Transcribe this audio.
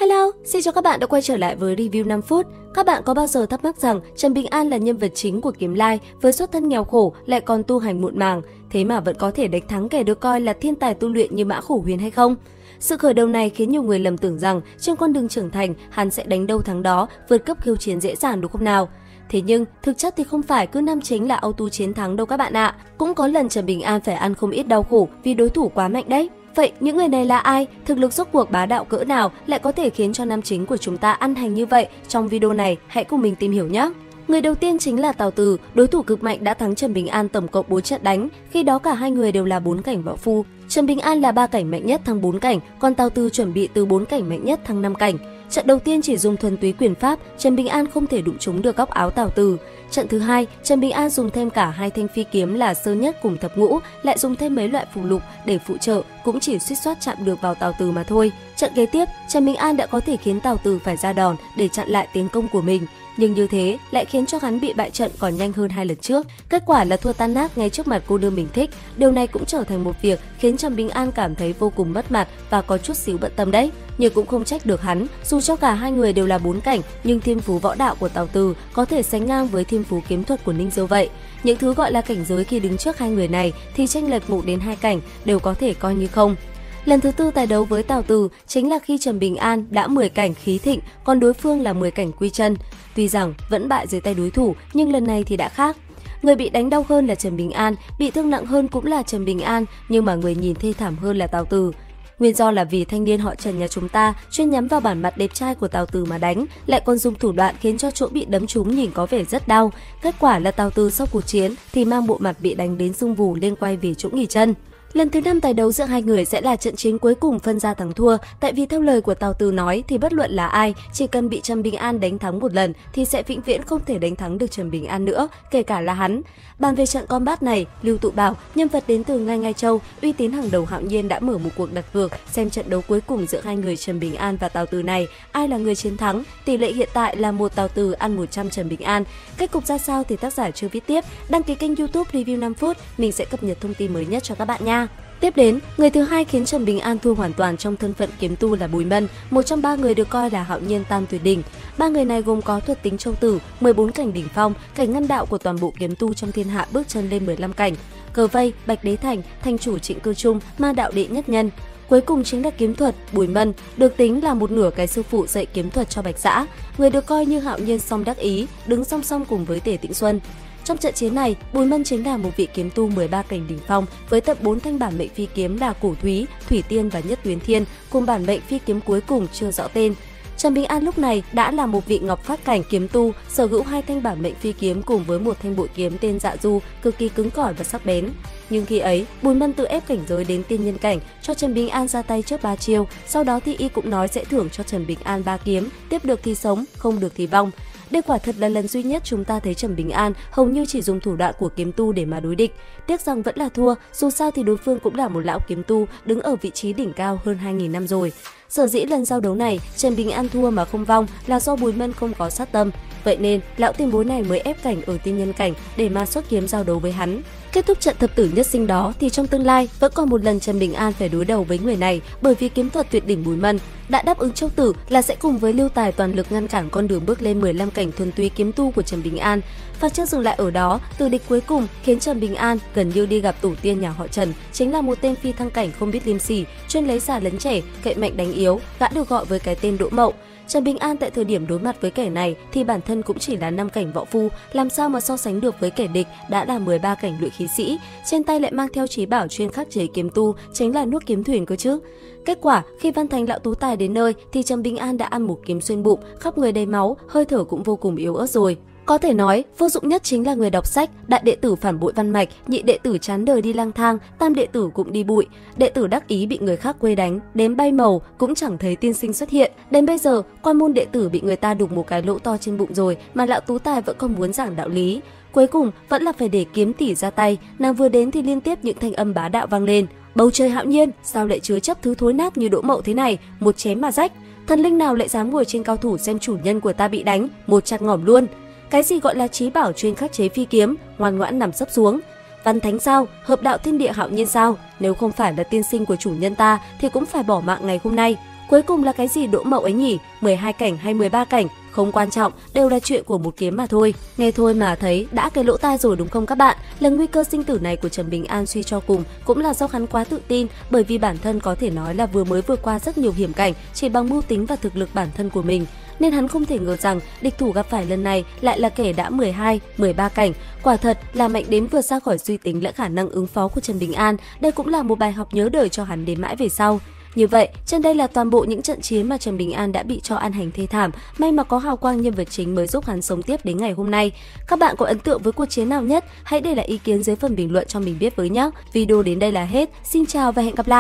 Hello, xin chào các bạn đã quay trở lại với review 5 phút. Các bạn có bao giờ thắc mắc rằng Trần Bình An là nhân vật chính của Kiếm Lai với xuất thân nghèo khổ lại còn tu hành muộn màng, thế mà vẫn có thể đánh thắng kẻ được coi là thiên tài tu luyện như Mã Khổ Huyền hay không? Sự khởi đầu này khiến nhiều người lầm tưởng rằng trên con đường trưởng thành hắn sẽ đánh đâu thắng đó, vượt cấp khiêu chiến dễ dàng đúng không nào? Thế nhưng thực chất thì không phải cứ nam chính là auto chiến thắng đâu các bạn ạ. Cũng có lần Trần Bình An phải ăn không ít đau khổ vì đối thủ quá mạnh đấy. Vậy những người này là ai? Thực lực rốt cuộc bá đạo cỡ nào lại có thể khiến cho nam chính của chúng ta ăn hành như vậy? Trong video này, hãy cùng mình tìm hiểu nhé! Người đầu tiên chính là Tào Từ, đối thủ cực mạnh đã thắng Trần Bình An tổng cộng 4 trận đánh, khi đó cả hai người đều là 4 cảnh võ phu. Trần Bình An là 3 cảnh mạnh nhất thắng 4 cảnh, còn Tào Từ chuẩn bị từ 4 cảnh mạnh nhất thắng 5 cảnh. Trận đầu tiên chỉ dùng thuần túy quyền pháp, Trần Bình An không thể đụng trúng được góc áo Tào Từ. Trận thứ hai, Trần Bình An dùng thêm cả hai thanh phi kiếm là sơ nhất cùng thập ngũ, lại dùng thêm mấy loại phù lục để phụ trợ, cũng chỉ suýt soát chạm được vào Tào Từ mà thôi. Trận kế tiếp, Trần Bình An đã có thể khiến Tào Từ phải ra đòn để chặn lại tiến công của mình, nhưng như thế lại khiến cho hắn bị bại trận còn nhanh hơn 2 lần trước. Kết quả là thua tan nát ngay trước mặt cô nương mình thích. Điều này cũng trở thành một việc khiến Trần Bình An cảm thấy vô cùng mất mặt và có chút xíu bận tâm đấy. Nhưng cũng không trách được hắn, dù cho cả hai người đều là 4 cảnh, nhưng thiên phú võ đạo của Tào Từ có thể sánh ngang với thiên phú kiếm thuật của Ninh Diêu vậy. Những thứ gọi là cảnh giới khi đứng trước hai người này thì chênh lệch 1 đến 2 cảnh đều có thể coi như không. Lần thứ tư tài đấu với Tào Từ chính là khi Trần Bình An đã 10 cảnh khí thịnh, còn đối phương là 10 cảnh quy chân. Tuy rằng vẫn bại dưới tay đối thủ, nhưng lần này thì đã khác. Người bị đánh đau hơn là Trần Bình An, bị thương nặng hơn cũng là Trần Bình An, nhưng mà người nhìn thê thảm hơn là Tào Từ. Nguyên do là vì thanh niên họ Trần nhà chúng ta chuyên nhắm vào bản mặt đẹp trai của Tào Từ mà đánh, lại còn dùng thủ đoạn khiến cho chỗ bị đấm trúng nhìn có vẻ rất đau. Kết quả là Tào Từ sau cuộc chiến thì mang bộ mặt bị đánh đến sưng vù lên quay về chỗ nghỉ chân. Lần thứ 5 tài đấu giữa hai người sẽ là trận chiến cuối cùng phân ra thắng thua, tại vì theo lời của Tào Từ nói thì bất luận là ai, chỉ cần bị Trần Bình An đánh thắng một lần thì sẽ vĩnh viễn không thể đánh thắng được Trần Bình An nữa, kể cả là hắn. Bàn về trận combat này, Lưu Tụ Bảo, nhân vật đến từ Ngai Ngai Châu, uy tín hàng đầu Hạo Nhiên đã mở một cuộc đặt cược xem trận đấu cuối cùng giữa hai người Trần Bình An và Tào Từ này, ai là người chiến thắng. Tỷ lệ hiện tại là 1 Tào Từ ăn 100 Trần Bình An. Kết cục ra sao thì tác giả chưa viết tiếp. Đăng ký kênh YouTube Review 5 phút, mình sẽ cập nhật thông tin mới nhất cho các bạn nha. Tiếp đến, người thứ hai khiến Trần Bình An thua hoàn toàn trong thân phận kiếm tu là Bùi Mân, một trong 3 người được coi là Hạo Nhiên tam tuyệt đỉnh. 3 người này gồm có thuật tính châu tử, 14 cảnh đỉnh phong, cảnh ngăn đạo của toàn bộ kiếm tu trong thiên hạ bước chân lên 15 cảnh, cờ vây, bạch đế thành, thành chủ Trịnh Cơ Trung, ma đạo đệ nhất nhân. Cuối cùng chính là kiếm thuật, Bùi Mân, được tính là một nửa cái sư phụ dạy kiếm thuật cho Bạch Dã, người được coi như Hạo Nhiên song đắc ý, đứng song song cùng với Tề Tĩnh Xuân. Trong trận chiến này, Bùi Mân chính là một vị kiếm tu 13 cảnh đỉnh phong với tận 4 thanh bản mệnh phi kiếm là Cổ Thúy, Thủy Tiên và Nhất Tuyến Thiên, cùng bản mệnh phi kiếm cuối cùng chưa rõ tên. Trần Bình An lúc này đã là một vị ngọc phát cảnh kiếm tu, sở hữu 2 thanh bản mệnh phi kiếm cùng với một thanh bội kiếm tên Dạ Du, cực kỳ cứng cỏi và sắc bén. Nhưng khi ấy, Bùi Mân tự ép cảnh giới đến tiên nhân cảnh, cho Trần Bình An ra tay trước 3 chiêu, sau đó thì y cũng nói sẽ thưởng cho Trần Bình An 3 kiếm, tiếp được thì sống, không được thì vong. Đây quả thật là lần duy nhất chúng ta thấy Trần Bình An hầu như chỉ dùng thủ đoạn của kiếm tu để mà đối địch. Tiếc rằng vẫn là thua, dù sao thì đối phương cũng là một lão kiếm tu đứng ở vị trí đỉnh cao hơn 2000 năm rồi. Sở dĩ lần giao đấu này Trần Bình An thua mà không vong là do Bùi Mân không có sát tâm. Vậy nên lão tiền bối này mới ép cảnh ở tiên nhân cảnh để mà xuất kiếm giao đấu với hắn. Kết thúc trận thập tử nhất sinh đó thì trong tương lai vẫn còn một lần Trần Bình An phải đối đầu với người này, bởi vì kiếm thuật tuyệt đỉnh Bùi Mân đã đáp ứng châu tử là sẽ cùng với Lưu Tài toàn lực ngăn cản con đường bước lên 15 cảnh thuần túy kiếm tu của Trần Bình An. Và chưa dừng lại ở đó, từ địch cuối cùng khiến Trần Bình An gần như đi gặp tổ tiên nhà họ Trần, chính là một tên phi thăng cảnh không biết liêm sỉ, chuyên lấy già lấn trẻ, cậy mạnh đánh yếu, gã được gọi với cái tên Đỗ Mậu. Trần Bình An tại thời điểm đối mặt với kẻ này thì bản thân cũng chỉ là 5 cảnh võ phu, làm sao mà so sánh được với kẻ địch đã là 13 cảnh luyện khí sĩ, trên tay lại mang theo chí bảo chuyên khắc chế kiếm tu, chính là nuốt kiếm thuyền cơ chứ. Kết quả, khi Văn Thành lão tú tài đến nơi thì Trần Bình An đã ăn một kiếm xuyên bụng, khắp người đầy máu, hơi thở cũng vô cùng yếu ớt rồi. Có thể nói, vô dụng nhất chính là người đọc sách, đại đệ tử phản bội văn mạch, nhị đệ tử chán đời đi lang thang, tam đệ tử cũng đi bụi, đệ tử đắc ý bị người khác quê đánh, đến bay màu cũng chẳng thấy tiên sinh xuất hiện. Đến bây giờ, quan môn đệ tử bị người ta đục một cái lỗ to trên bụng rồi mà lão tú tài vẫn còn muốn giảng đạo lý. Cuối cùng vẫn là phải để kiếm tỷ ra tay, nàng vừa đến thì liên tiếp những thanh âm bá đạo vang lên. Bầu trời Hạo Nhiên, sao lại chứa chấp thứ thối nát như Đỗ Mậu thế này, một chém mà rách. Thần linh nào lại dám ngồi trên cao thủ xem chủ nhân của ta bị đánh, một chặt ngỏm luôn. Cái gì gọi là chí bảo chuyên khắc chế phi kiếm, ngoan ngoãn nằm sấp xuống. Văn thánh sao, hợp đạo thiên địa Hạo Nhiên sao, nếu không phải là tiên sinh của chủ nhân ta thì cũng phải bỏ mạng ngày hôm nay. Cuối cùng là cái gì Đỗ Mậu ấy nhỉ? 12 cảnh hay 13 cảnh? Không quan trọng, đều là chuyện của một kiếm mà thôi. Nghe thôi mà thấy đã cái lỗ tai rồi đúng không các bạn? Lần nguy cơ sinh tử này của Trần Bình An suy cho cùng cũng là do hắn quá tự tin, bởi vì bản thân có thể nói là vừa mới vượt qua rất nhiều hiểm cảnh chỉ bằng mưu tính và thực lực bản thân của mình. Nên hắn không thể ngờ rằng địch thủ gặp phải lần này lại là kẻ đã 12, 13 cảnh. Quả thật là mạnh đến vượt ra khỏi suy tính lẫn khả năng ứng phó của Trần Bình An. Đây cũng là một bài học nhớ đời cho hắn đến mãi về sau. Như vậy, trên đây là toàn bộ những trận chiến mà Trần Bình An đã bị cho ăn hành thê thảm, may mà có hào quang nhân vật chính mới giúp hắn sống tiếp đến ngày hôm nay. Các bạn có ấn tượng với cuộc chiến nào nhất? Hãy để lại ý kiến dưới phần bình luận cho mình biết với nhé. Video đến đây là hết. Xin chào và hẹn gặp lại!